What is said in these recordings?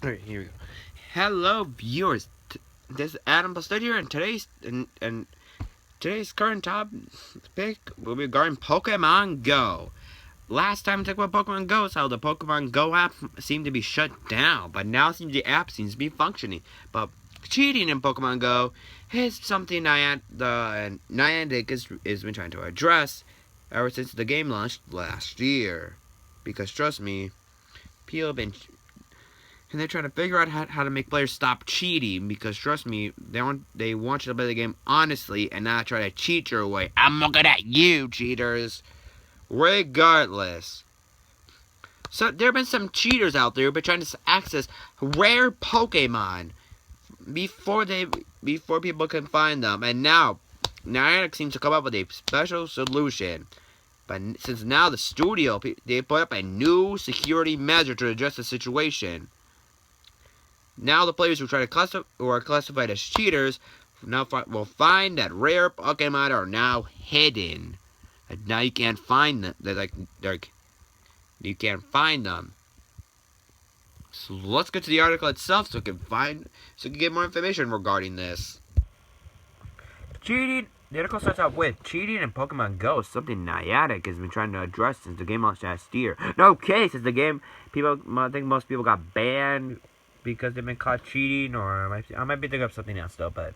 Alright, here we go. Hello, viewers. This is Adam Busted here, and today's current topic will be regarding Pokemon Go. Last time we talked about Pokemon Go is how the Pokemon Go app seemed to be shut down, but now the app seems to be functioning. But cheating in Pokemon Go is something Niantic is been trying to address ever since the game launched last year. Because trust me, people have been and they're trying to figure out how to make players stop cheating, because trust me, they want you to play the game honestly and not try to cheat your way. I'm looking at you, cheaters. Regardless, so there have been some cheaters out there who've been trying to access rare Pokemon before people can find them, and now Niantic seems to come up with a special solution. But since now the studio, they put up a new security measure to address the situation. Now the players who are classified as cheaters will find that rare Pokemon are now hidden. And now you can't find them. You can't find them. So let's get to the article itself so we can get more information regarding this. Cheating. The article starts off with cheating in Pokemon Go is something Niantic has been trying to address since the game launched last year. Okay, since the game, I think most people got banned because they've been caught cheating, or I might be thinking of something else though. But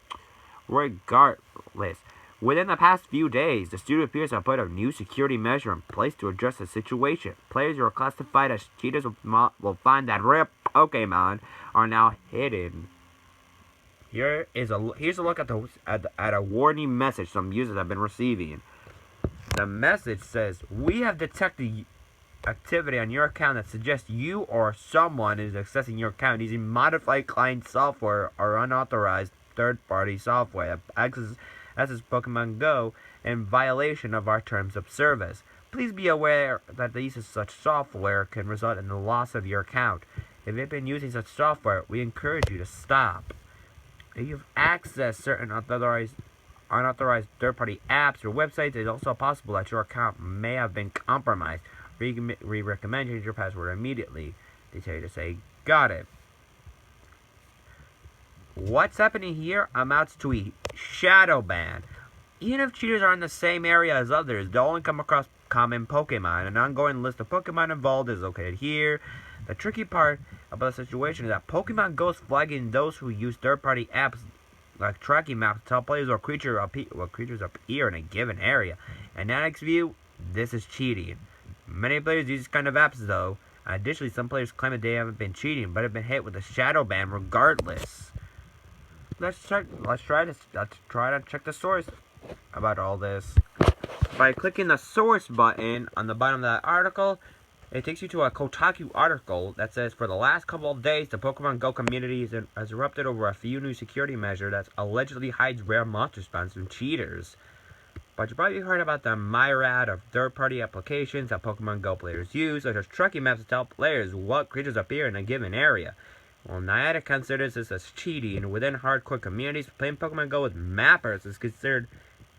regardless, within the past few days, the studio appears to have put a new security measure in place to address the situation. Players who are classified as cheaters will find that rare Pokemon are now hidden. Here's a look at a warning message some users have been receiving. The message says, "We have detected activity on your account that suggests you or someone is accessing your account using modified client software or unauthorized third-party software that accesses Pokemon Go in violation of our terms of service. Please be aware that the use of such software can result in the loss of your account. If you've been using such software, we encourage you to stop. If you've accessed certain unauthorized third-party apps or websites, it's also possible that your account may have been compromised. We recommend change your password immediately." They tell you to say, "Got it." What's happening here amounts to a shadow ban. Even if cheaters are in the same area as others, they'll only come across common Pokemon. An ongoing list of Pokemon involved is located here. The tricky part about the situation is that Pokemon Go is flagging those who use third-party apps like tracking maps to tell players what creatures appear in a given area. In Niantic's view, this is cheating. Many players use this kind of apps, though. Additionally, some players claim that they haven't been cheating, but have been hit with a shadow ban regardless. Let's try to check the source about all this. By clicking the source button on the bottom of that article, it takes you to a Kotaku article that says, "For the last couple of days, the Pokemon Go community has erupted over a few new security measures that allegedly hides rare monster spawns from cheaters." But you probably heard about the myriad of third-party applications that Pokemon Go players use, such as tracking maps to tell players what creatures appear in a given area. While Niantic considers this as cheating, within hardcore communities, playing Pokemon Go with mappers is considered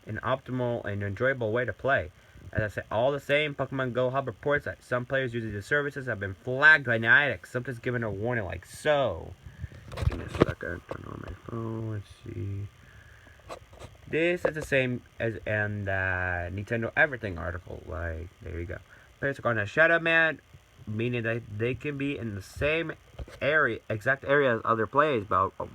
an optimal and enjoyable way to play. As I said, all the same, Pokemon Go Hub reports that some players using the services have been flagged by Niantic, sometimes given a warning like so. Give me a second, turn on my phone, let's see. This is the same as in the Nintendo Everything article. Like, there you go. Players are going to Shadow Man, meaning that they can be in the same exact area as other players, but will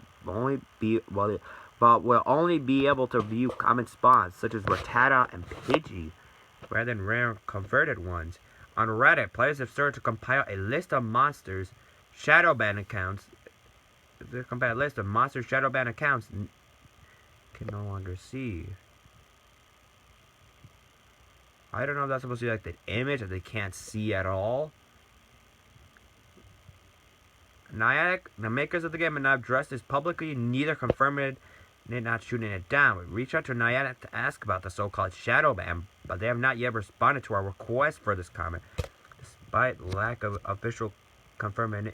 only be able to view common spawns such as Rattata and Pidgey, rather than rare converted ones. On Reddit, players have started to compile a list of monsters Shadowban accounts. They compile a list of monster Shadowban accounts can no longer see. I don't know if that's supposed to be like the image that they can't see at all. Niantic, the makers of the game, have not addressed this publicly, neither confirmed it, nor not shooting it down. We reached out to Niantic to ask about the so-called shadow ban, but they have not yet responded to our request for this comment. Despite lack of official confirmation,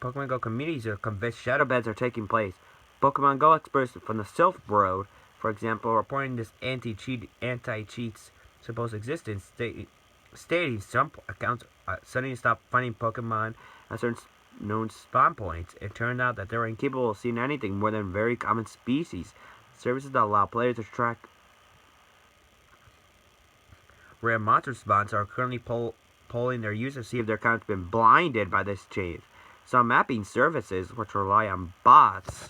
Pokemon Go communities are convinced shadow bans are taking place. Pokemon Go experts from the Silph Road, for example, reporting this anti-cheats supposed existence, stating some accounts suddenly stopped finding Pokemon at certain known spawn points. It turned out that they were incapable of seeing anything more than very common species. Services that allow players to track rare monster spawns are currently polling their users to see if their account's been blinded by this change. Some mapping services, which rely on bots,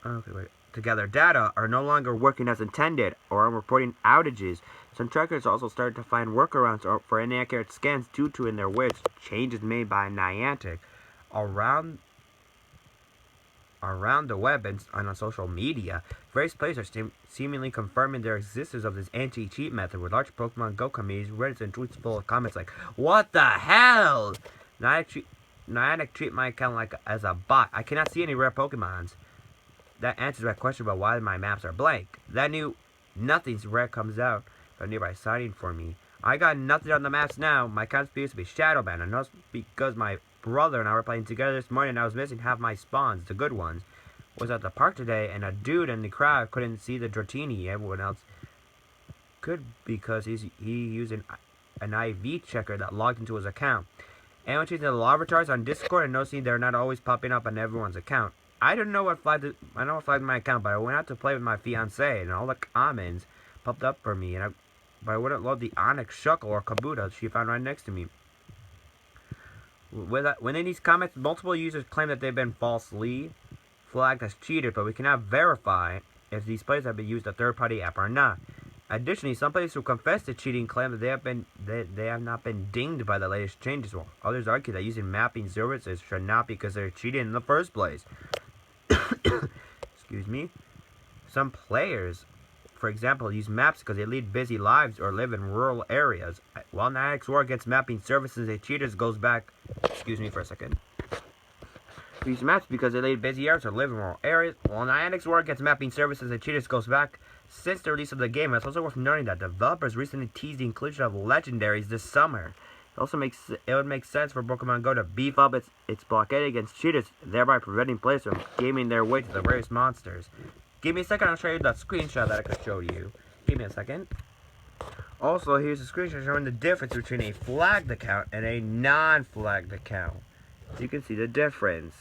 to gather data, are no longer working as intended or are reporting outages. Some trackers also started to find workarounds for inaccurate scans due to, in their words, changes made by Niantic. Around the web and on social media, various players are seemingly confirming their existence of this anti-cheat method, with large Pokemon Go communities, Reddit, and tweets full of comments like, "What the hell? Niantic treat my account like as a bot. I cannot see any rare Pokemons." That answers my question about why my maps are blank. That new nothing's rare comes out from nearby sighting for me. I got nothing on the maps now. My account appears to be shadow banned, and that's because my brother and I were playing together this morning and I was missing half my spawns, the good ones. Was at the park today and a dude in the crowd couldn't see the Dratini. Everyone else could because he used an IV checker that logged into his account. Anyone changing the avatars on Discord and noticing they're not always popping up on everyone's account. I don't know what flagged my account, but I went out to play with my fiance and all the comments popped up for me, but I wouldn't load the Onyx, Shuckle, or Kabuto she found right next to me. Within these comments, multiple users claim that they've been falsely flagged as cheated, but we cannot verify if these players have been used a third-party app or not. Additionally, some players who confess to cheating claim that they have not been dinged by the latest changes, while others argue that using mapping services should not be considered cheating in the first place. Excuse me. Some players, for example, use maps because they lead busy lives or live in rural areas. While Niantic's war against mapping services and cheaters goes back... Excuse me for a second. Use maps because they lead busy areas or live in rural areas. While Niantic's war against mapping services and cheaters goes back since the release of the game, it's also worth noting that developers recently teased the inclusion of legendaries this summer. It would make sense for Pokemon Go to beef up its blockade against cheaters, thereby preventing players from gaming their way to the various monsters. Give me a second, I'll show you that screenshot that I could show you. Give me a second. Also, here's a screenshot showing the difference between a flagged account and a non-flagged account. So you can see the difference.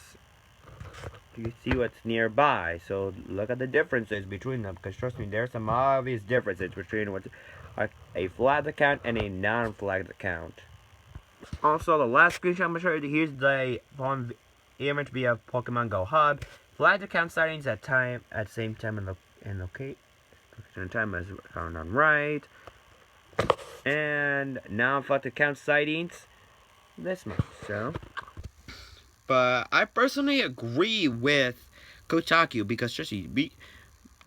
You can see what's nearby. So look at the differences between them, because trust me, there's some obvious differences between what's a flagged account and a non-flagged account. Also, the last screenshot I'm going to show you, here's the image via Pokemon Go Hub. Flagged account sightings at same time in locate time as found on right. And non-flagged account sightings this month. So, but I personally agree with Kotaku because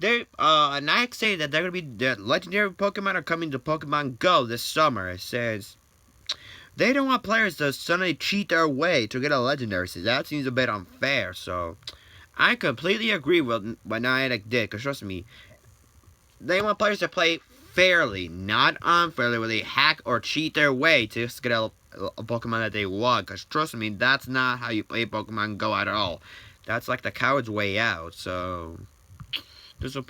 Niantic say that they're gonna be the legendary Pokemon are coming to Pokemon Go this summer. It says they don't want players to suddenly cheat their way to get a legendary. So that seems a bit unfair. So I completely agree with what Niantic did. Because trust me, they want players to play fairly, not unfairly, where they hack or cheat their way to just get a Pokemon that they want. Because trust me, that's not how you play Pokemon Go at all. That's like the coward's way out. So there's a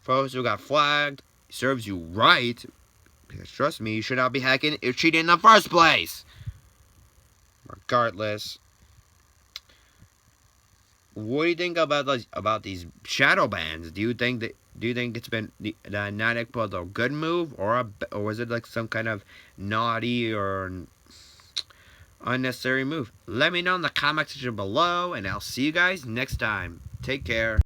folks who got flagged serves you right. Because trust me, you should not be hacking or cheating in the first place. Regardless, what do you think about these shadow bans? Do you think it's been the Niantic was a good move, or was it like some kind of naughty or unnecessary move? Let me know in the comment section below, and I'll see you guys next time. Take care.